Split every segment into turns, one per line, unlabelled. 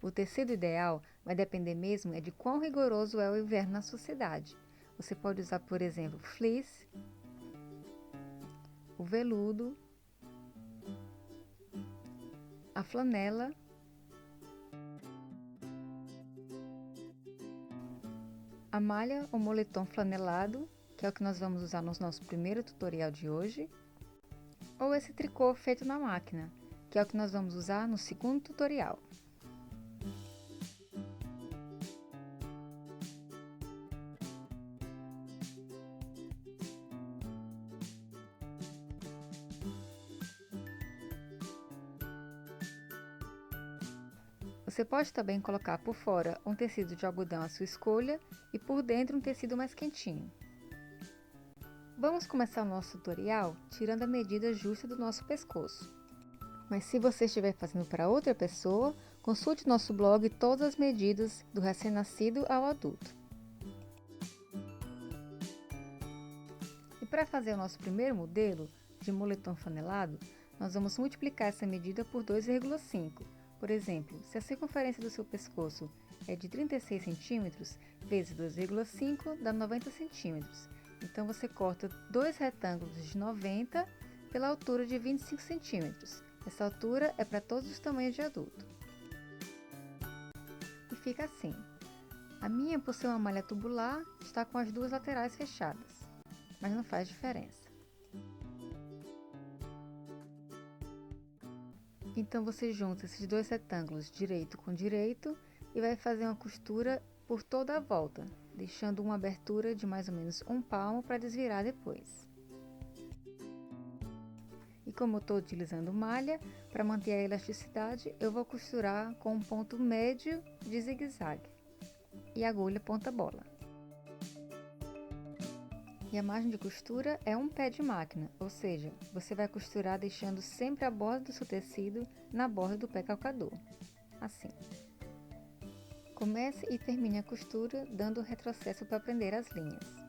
O tecido ideal vai depender mesmo de quão rigoroso é o inverno na sua cidade. Você pode usar, por exemplo, fleece, o veludo, a flanela, a malha ou moletom flanelado, que é o que nós vamos usar no nosso primeiro tutorial de hoje, ou esse tricô feito na máquina, que é o que nós vamos usar no segundo tutorial. Você pode também colocar por fora um tecido de algodão à sua escolha e por dentro um tecido mais quentinho. Vamos começar o nosso tutorial tirando a medida justa do nosso pescoço. Mas se você estiver fazendo para outra pessoa, consulte nosso blog todas as medidas do recém-nascido ao adulto. E para fazer o nosso primeiro modelo de moletom flanelado, nós vamos multiplicar essa medida por 2,5. Por exemplo, se a circunferência do seu pescoço é de 36 cm, vezes 2,5 dá 90 cm. Então você corta 2 retângulos de 90 pela altura de 25 cm. Essa altura é para todos os tamanhos de adulto. E fica assim. A minha, por ser uma malha tubular, está com as duas laterais fechadas, mas não faz diferença. Então você junta esses dois retângulos direito com direito e vai fazer uma costura por toda a volta, deixando uma abertura de mais ou menos 1 palmo para desvirar depois. E como eu estou utilizando malha, para manter a elasticidade, eu vou costurar com um ponto médio de zigue-zague e agulha ponta bola. E a margem de costura é um pé de máquina, ou seja, você vai costurar deixando sempre a borda do seu tecido na borda do pé calcador, assim. Comece e termine a costura dando retrocesso para prender as linhas.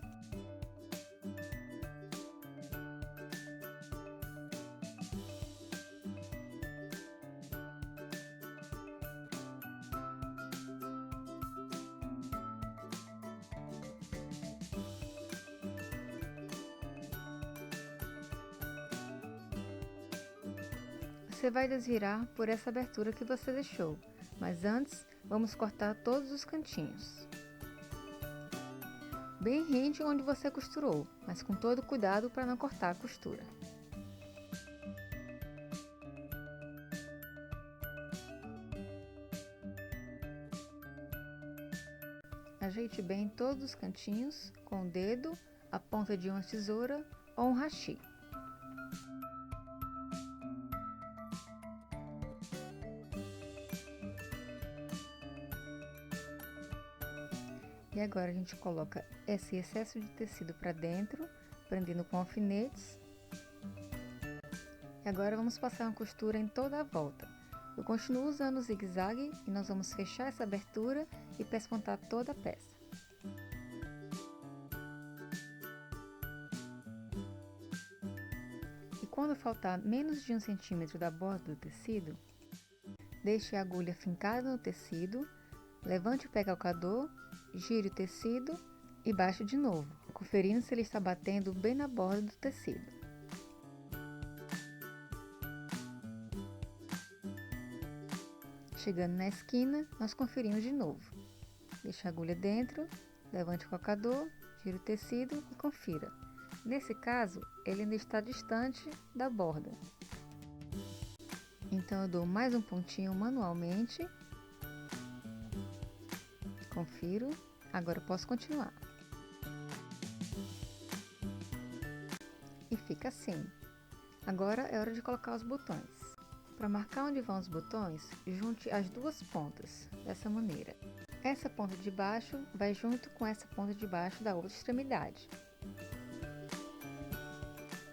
Você vai desvirar por essa abertura que você deixou, mas antes vamos cortar todos os cantinhos. Bem rente onde você costurou, mas com todo cuidado para não cortar a costura. Ajeite bem todos os cantinhos com o dedo, a ponta de uma tesoura ou um hashi. E agora a gente coloca esse excesso de tecido para dentro, prendendo com alfinetes. E agora vamos passar uma costura em toda a volta. Eu continuo usando o zigue-zague e nós vamos fechar essa abertura e pespontar toda a peça. E quando faltar menos de 1 centímetro da borda do tecido, deixe a agulha fincada no tecido, levante o pé calcador, gire o tecido e baixe de novo, conferindo se ele está batendo bem na borda do tecido. Chegando na esquina, nós conferimos de novo. Deixe a agulha dentro, levante o calcador, gire o tecido e confira. Nesse caso, ele ainda está distante da borda. Então eu dou mais um pontinho manualmente. Confiro. Agora eu posso continuar. E fica assim. Agora é hora de colocar os botões. Para marcar onde vão os botões, junte as duas pontas, dessa maneira. Essa ponta de baixo vai junto com essa ponta de baixo da outra extremidade.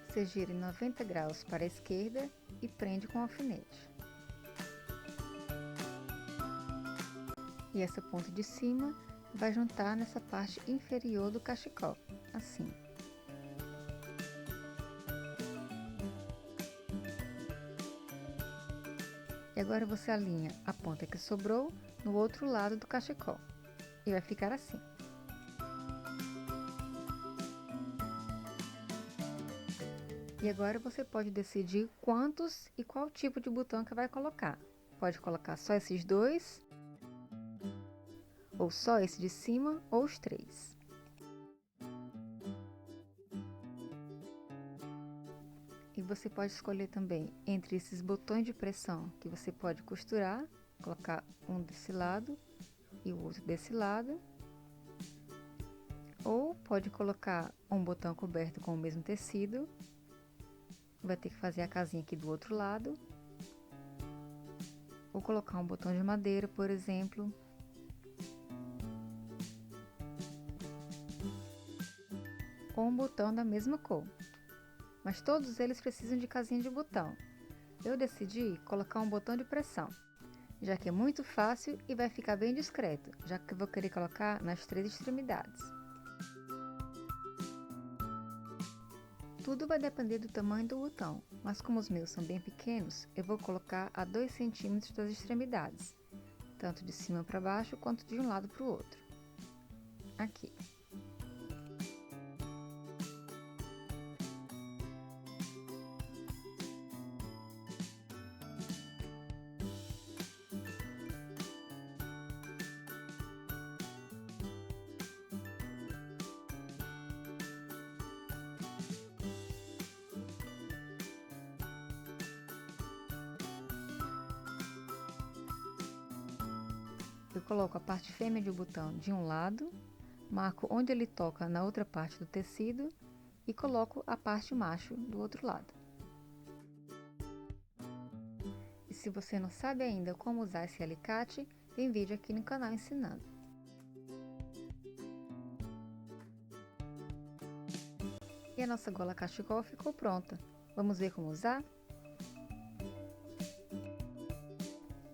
Você gira em 90 graus para a esquerda e prende com o alfinete. E essa ponta de cima vai juntar nessa parte inferior do cachecol, assim. E agora você alinha a ponta que sobrou no outro lado do cachecol. E vai ficar assim. E agora você pode decidir quantos e qual tipo de botão que vai colocar. Pode colocar só esses dois, ou só esse de cima, ou os três. E você pode escolher também entre esses botões de pressão que você pode costurar, colocar um desse lado e o outro desse lado. Ou pode colocar um botão coberto com o mesmo tecido. Vai ter que fazer a casinha aqui do outro lado. Ou colocar um botão de madeira, por exemplo. Ou um botão da mesma cor. Mas todos eles precisam de casinha de botão. Eu decidi colocar um botão de pressão, já que é muito fácil e vai ficar bem discreto, já que eu vou querer colocar nas 3 extremidades. Tudo vai depender do tamanho do botão, mas como os meus são bem pequenos, eu vou colocar a 2 centímetros das extremidades, tanto de cima para baixo quanto de um lado para o outro. Aqui. Eu coloco a parte fêmea do botão de um lado, marco onde ele toca na outra parte do tecido e coloco a parte macho do outro lado. E se você não sabe ainda como usar esse alicate, tem vídeo aqui no canal ensinando. E a nossa gola cachecol ficou pronta. Vamos ver como usar?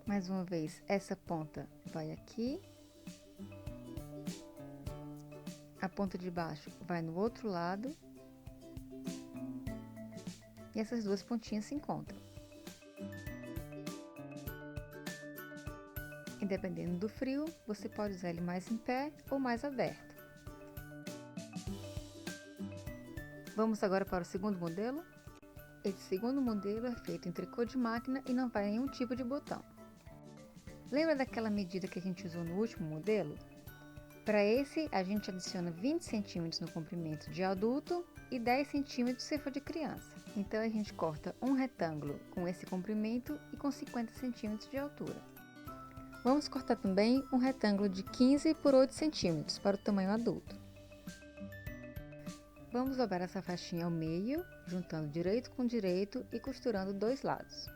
Mais uma vez, essa ponta vai aqui, a ponta de baixo vai no outro lado, e essas duas pontinhas se encontram. E dependendo do frio, você pode usar ele mais em pé ou mais aberto. Vamos agora para o segundo modelo? Esse segundo modelo é feito em tricô de máquina e não vai nenhum tipo de botão. Lembra daquela medida que a gente usou no último modelo? Para esse, a gente adiciona 20 centímetros no comprimento de adulto e 10 centímetros se for de criança. Então, a gente corta um retângulo com esse comprimento e com 50 centímetros de altura. Vamos cortar também um retângulo de 15 por 8 centímetros para o tamanho adulto. Vamos dobrar essa faixinha ao meio, juntando direito com direito e costurando dois lados.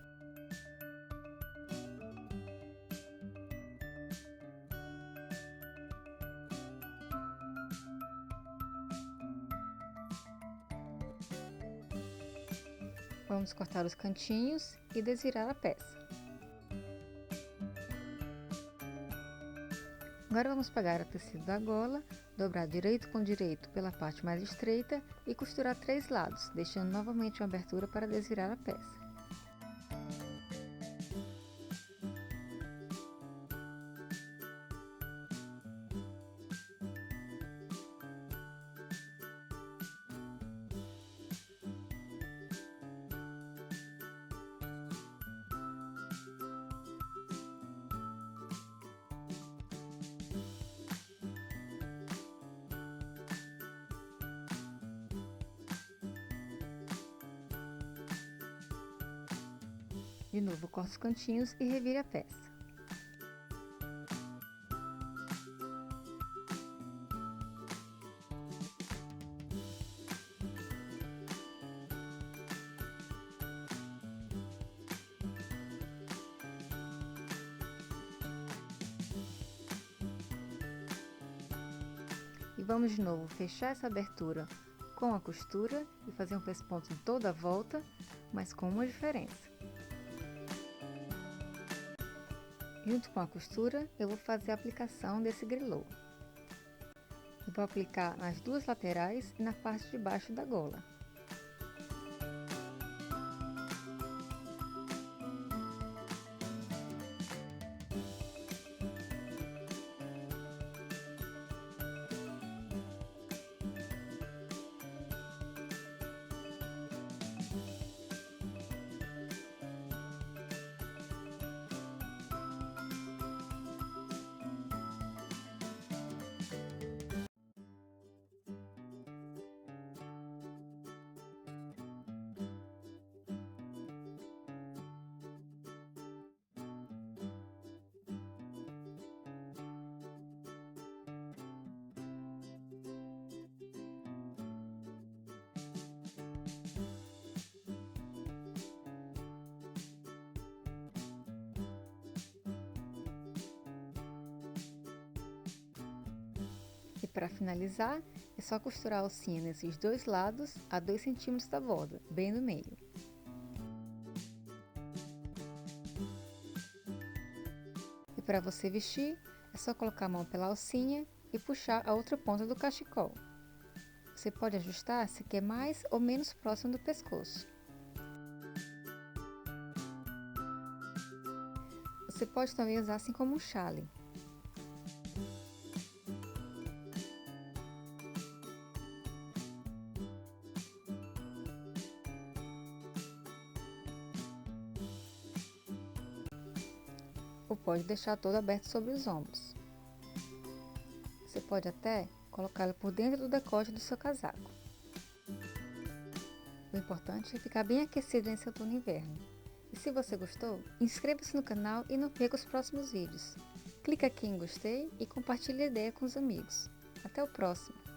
Vamos cortar os cantinhos e desvirar a peça. Agora vamos pegar o tecido da gola, dobrar direito com direito pela parte mais estreita e costurar 3 lados, deixando novamente uma abertura para desvirar a peça. De novo, corto os cantinhos e revire a peça. E vamos de novo fechar essa abertura com a costura e fazer um pesponto em toda a volta, mas com uma diferença. Junto com a costura, eu vou fazer a aplicação desse grilô. Eu vou aplicar nas duas laterais e na parte de baixo da gola. para finalizar, é só costurar a alcinha nesses dois lados a 2 cm da borda, bem no meio. E para você vestir, é só colocar a mão pela alcinha e puxar a outra ponta do cachecol. Você pode ajustar se quer mais ou menos próximo do pescoço. Você pode também usar assim como um chale. Ou pode deixar todo aberto sobre os ombros. Você pode até colocá-lo por dentro do decote do seu casaco. O importante é ficar bem aquecido nesse outono e inverno. E se você gostou, inscreva-se no canal e não perca os próximos vídeos. Clique aqui em gostei e compartilhe a ideia com os amigos. Até o próximo!